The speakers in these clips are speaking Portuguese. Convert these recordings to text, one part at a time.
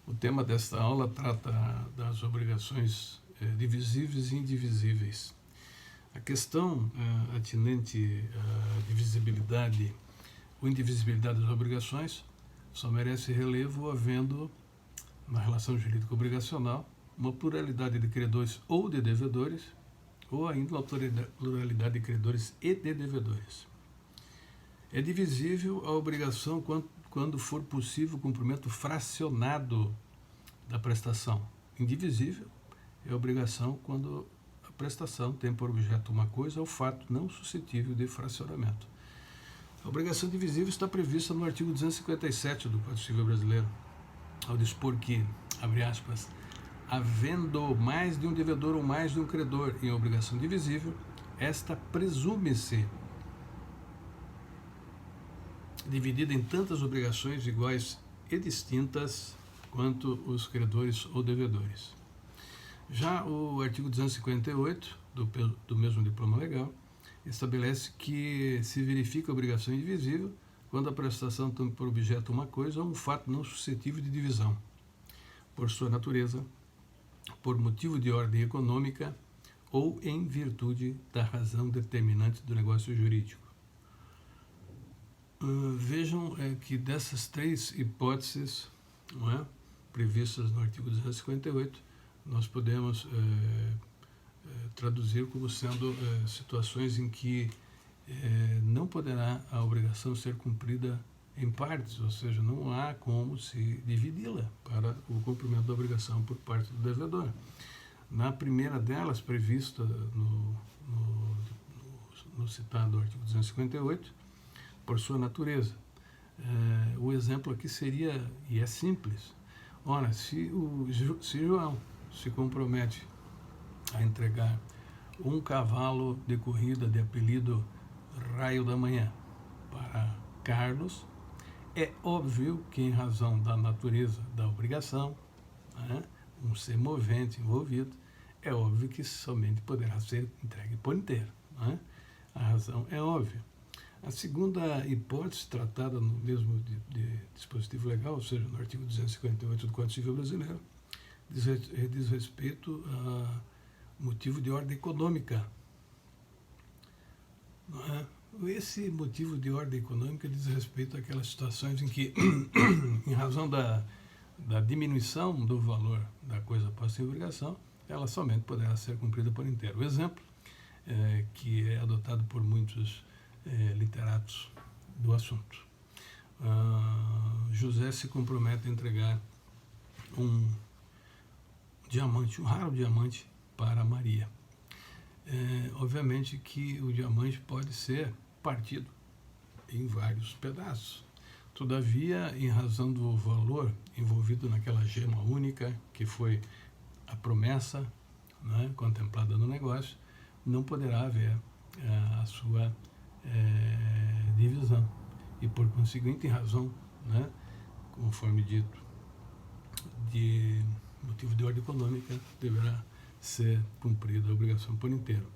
O tema desta aula trata das obrigações divisíveis e indivisíveis. A questão atinente à divisibilidade ou indivisibilidade das obrigações só merece relevo havendo, na relação jurídica obrigacional, uma pluralidade de credores ou de devedores, ou ainda uma pluralidade de credores e de devedores. É divisível a obrigação quando for possível o cumprimento fracionado da prestação. Indivisível é a obrigação quando a prestação tem por objeto uma coisa ou fato não suscetível de fracionamento. A obrigação divisível está prevista no artigo 257 do Código Civil Brasileiro, ao dispor que, abre aspas, havendo mais de um devedor ou mais de um credor em obrigação divisível, esta presume-se dividida em tantas obrigações iguais e distintas quanto os credores ou devedores. Já o artigo 258 do mesmo diploma legal estabelece que se verifica a obrigação indivisível quando a prestação tem por objeto uma coisa ou um fato não suscetível de divisão, por sua natureza, por motivo de ordem econômica ou em virtude da razão determinante do negócio jurídico. Vejam que dessas três hipóteses previstas no artigo 258, nós podemos traduzir como sendo situações em que não poderá a obrigação ser cumprida em partes, ou seja, não há como se dividi-la para o cumprimento da obrigação por parte do devedor. Na primeira delas, prevista no citado artigo 258, por sua natureza, o exemplo aqui seria, e é simples, ora, se João se compromete a entregar um cavalo de corrida de apelido Raio da Manhã para Carlos, é óbvio que, em razão da natureza da obrigação, um ser movente envolvido, é óbvio que somente poderá ser entregue por inteiro. A razão é óbvia. A segunda hipótese, tratada no mesmo de dispositivo legal, ou seja, no artigo 258 do Código Civil Brasileiro, diz respeito a motivo de ordem econômica. Esse motivo de ordem econômica diz respeito àquelas situações em que, em razão da diminuição do valor da coisa posta em obrigação, ela somente poderá ser cumprida por inteiro. O exemplo, que é adotado por muitos literatos do assunto. José se compromete a entregar um diamante, um raro diamante para Maria. Obviamente que o diamante pode ser partido em vários pedaços. Todavia, em razão do valor envolvido naquela gema única, que foi a promessa contemplada no negócio, não poderá haver a sua divisão. E, por conseguinte, em razão, conforme dito, de motivo de ordem econômica, deverá ser cumprida a obrigação por inteiro.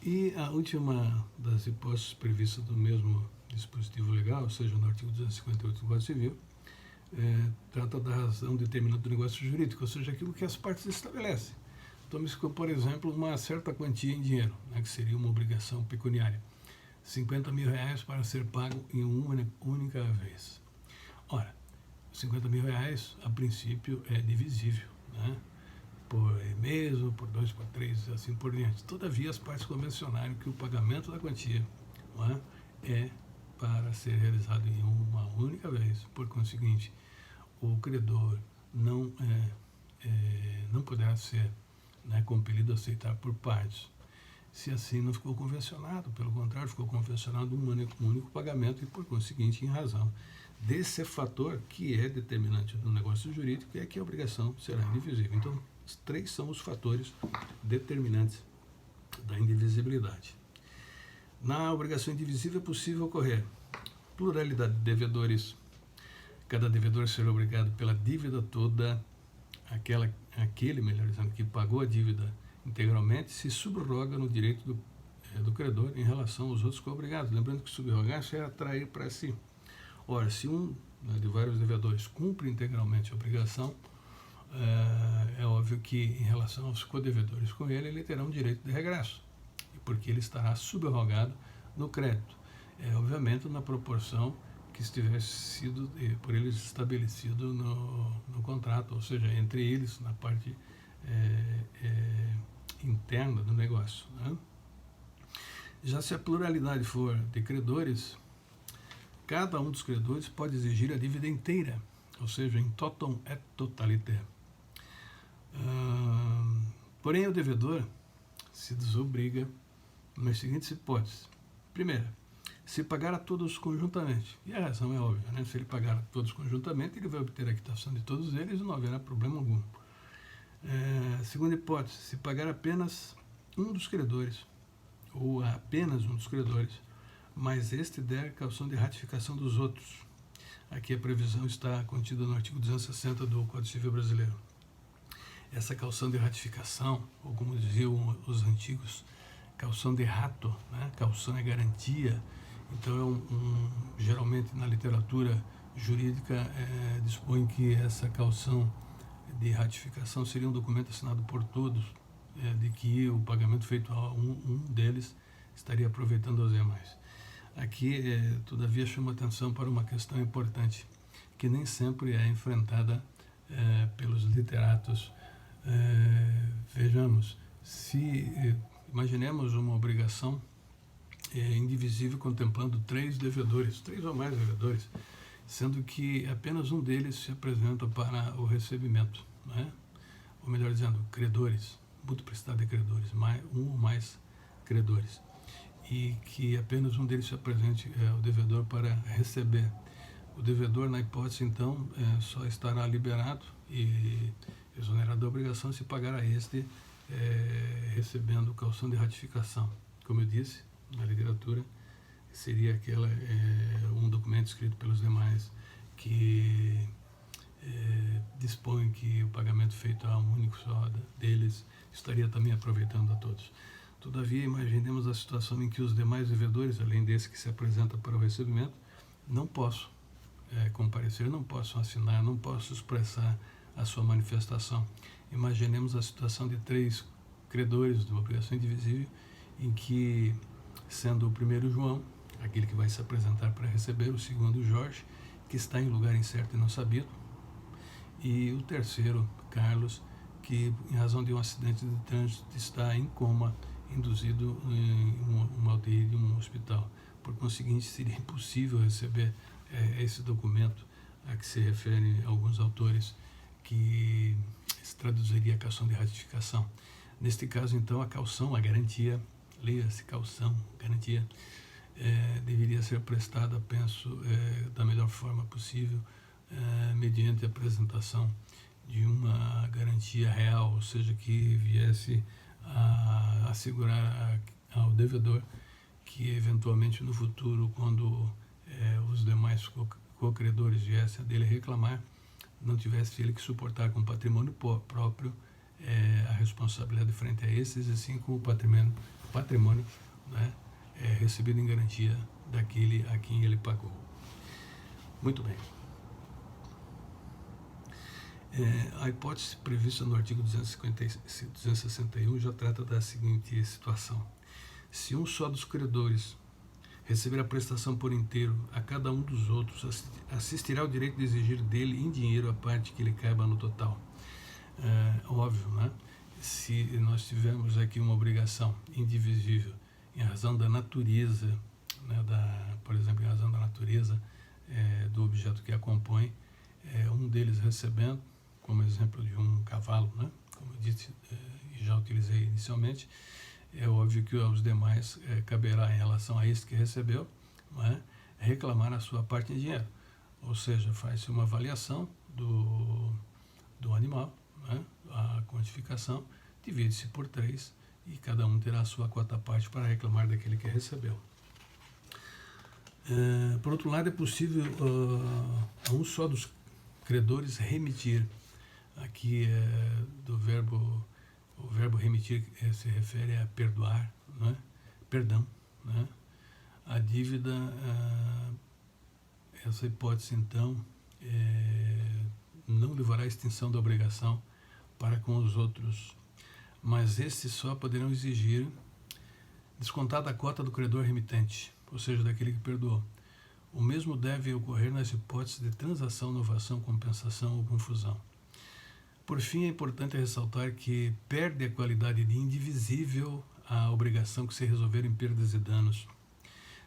E a última das hipóteses previstas do mesmo dispositivo legal, ou seja, no artigo 258 do Código Civil, trata da razão determinante do negócio jurídico, ou seja, aquilo que as partes estabelecem. Tome-se como, por exemplo, uma certa quantia em dinheiro, que seria uma obrigação pecuniária. 50 mil reais para ser pago em uma única vez. Ora, 50 mil reais, a princípio, é divisível, por mesmo, por 2, por 3, assim por diante. Todavia, as partes convencionaram que o pagamento da quantia é para ser realizado em uma única vez. Por conseguinte, o credor não poderá ser compelido a aceitar por partes, se assim não ficou convencionado. Pelo contrário, ficou convencionado um único pagamento e, por conseguinte, em razão desse fator que é determinante no negócio jurídico, é que a obrigação será indivisível. Então, os três são os fatores determinantes da indivisibilidade. Na obrigação indivisível é possível ocorrer pluralidade de devedores, cada devedor será obrigado pela dívida toda, aquele, melhor dizendo, que pagou a dívida integralmente, se subroga no direito do credor em relação aos outros co-obrigados. Lembrando que subrogar-se é atrair para si. Ora, se um né, de vários devedores cumpre integralmente a obrigação, é óbvio que em relação aos codevedores com ele terá um direito de regresso, porque ele estará subrogado no crédito, obviamente na proporção que estivesse sido por eles estabelecido no contrato, ou seja, entre eles na parte interna do negócio, né? Já se a pluralidade for de credores, cada um dos credores pode exigir a dívida inteira, ou seja, em totum et totaliter. Porém, o devedor se desobriga nas seguintes hipóteses. Primeira, se pagar a todos conjuntamente. E a razão é óbvia, né? Se ele pagar a todos conjuntamente, ele vai obter a quitação de todos eles e não haverá problema algum. Segunda hipótese, se pagar apenas um dos credores, ou apenas um dos credores, mas este der caução de ratificação dos outros. Aqui a previsão está contida no artigo 260 do Código Civil Brasileiro. Essa caução de ratificação, ou como diziam os antigos, caução de rato, né? Caução é garantia. Então, geralmente na literatura jurídica dispõe que essa caução de ratificação seria um documento assinado por todos, de que o pagamento feito a um deles estaria aproveitando aos demais. Aqui, todavia, chama atenção para uma questão importante, que nem sempre é enfrentada pelos literatos. Vejamos, se imaginemos uma obrigação indivisível contemplando três ou mais devedores, sendo que apenas um deles se apresenta para o recebimento, né? Ou melhor dizendo, credores, multiplicidade de credores, um ou mais credores, e que apenas um deles se apresente ao devedor para receber. O devedor, na hipótese, então, só estará liberado e exonerado da obrigação se pagar a este recebendo caução de ratificação. Como eu disse, na literatura, seria um documento escrito pelos demais que dispõe que o pagamento feito a um único só deles estaria também aproveitando a todos. Todavia, imaginemos a situação em que os demais devedores, além desse que se apresenta para o recebimento, não possam comparecer, não possam assinar, não possam expressar a sua manifestação. Imaginemos a situação de três credores de uma obrigação indivisível, em que, sendo o primeiro João, aquele que vai se apresentar para receber, o segundo Jorge, que está em lugar incerto e não sabido, e o terceiro, Carlos, que, em razão de um acidente de trânsito, está em coma, induzido em uma UTI de um hospital. Por conseguinte, seria impossível receber esse documento a que se referem alguns autores, que se traduziria a caução de ratificação. Neste caso, então, a caução, a garantia, leia-se caução, garantia, deveria ser prestada, penso, da melhor forma possível, mediante a apresentação de uma garantia real, ou seja, que viesse a assegurar ao devedor que, eventualmente, no futuro, quando os demais co-credores viessem a dele reclamar, não tivesse ele que suportar com patrimônio próprio a responsabilidade frente a esses, assim como o patrimônio, né, recebido em garantia daquele a quem ele pagou. Muito bem. A hipótese prevista no artigo 261 já trata da seguinte situação. Se um só dos credores receber a prestação por inteiro, a cada um dos outros assistirá ao direito de exigir dele em dinheiro a parte que lhe caiba no total. Óbvio, né? Se nós tivermos aqui uma obrigação indivisível em razão da natureza, né, por exemplo, em razão da natureza do objeto que a compõe, um deles recebendo, como exemplo de um cavalo, né, como eu disse e já utilizei inicialmente, é óbvio que aos demais caberá, em relação a este que recebeu, né, reclamar a sua parte em dinheiro. Ou seja, faz-se uma avaliação do animal, né, a quantificação, divide-se por 3 e cada um terá a sua quota à parte para reclamar daquele que recebeu. Por outro lado, é possível a um só dos credores remitir. Aqui o verbo remitir se refere a perdoar, né? Perdão, né? A dívida, essa hipótese então não levará à extinção da obrigação para com os outros, mas estes só poderão exigir descontada a cota do credor remitente, ou seja, daquele que perdoou. O mesmo deve ocorrer nas hipóteses de transação, novação, compensação ou confusão. Por fim, é importante ressaltar que perde a qualidade de indivisível a obrigação que se resolver em perdas e danos.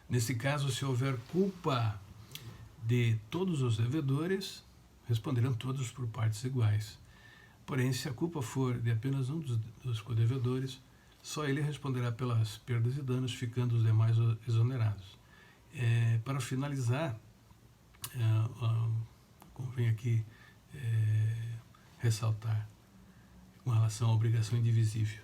Nesse caso, se houver culpa de todos os devedores, responderão todos por partes iguais. Porém, se a culpa for de apenas um dos codevedores, só ele responderá pelas perdas e danos, ficando os demais exonerados. Para finalizar, convém aqui ressaltar com relação à obrigação indivisível.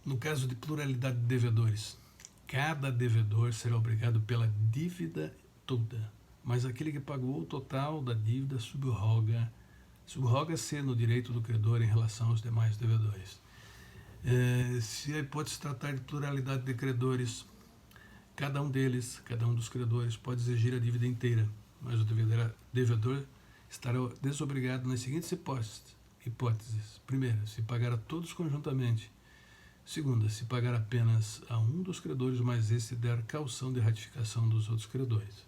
No caso de pluralidade de devedores, cada devedor será obrigado pela dívida toda, mas aquele que pagou o total da dívida subroga-se no direito do credor em relação aos demais devedores. Se a hipótese tratar de pluralidade de credores, cada um dos credores pode exigir a dívida inteira, mas o devedor estará desobrigado nas seguintes hipóteses. Primeira, se pagar a todos conjuntamente. Segunda, se pagar apenas a um dos credores, mas esse der caução de ratificação dos outros credores.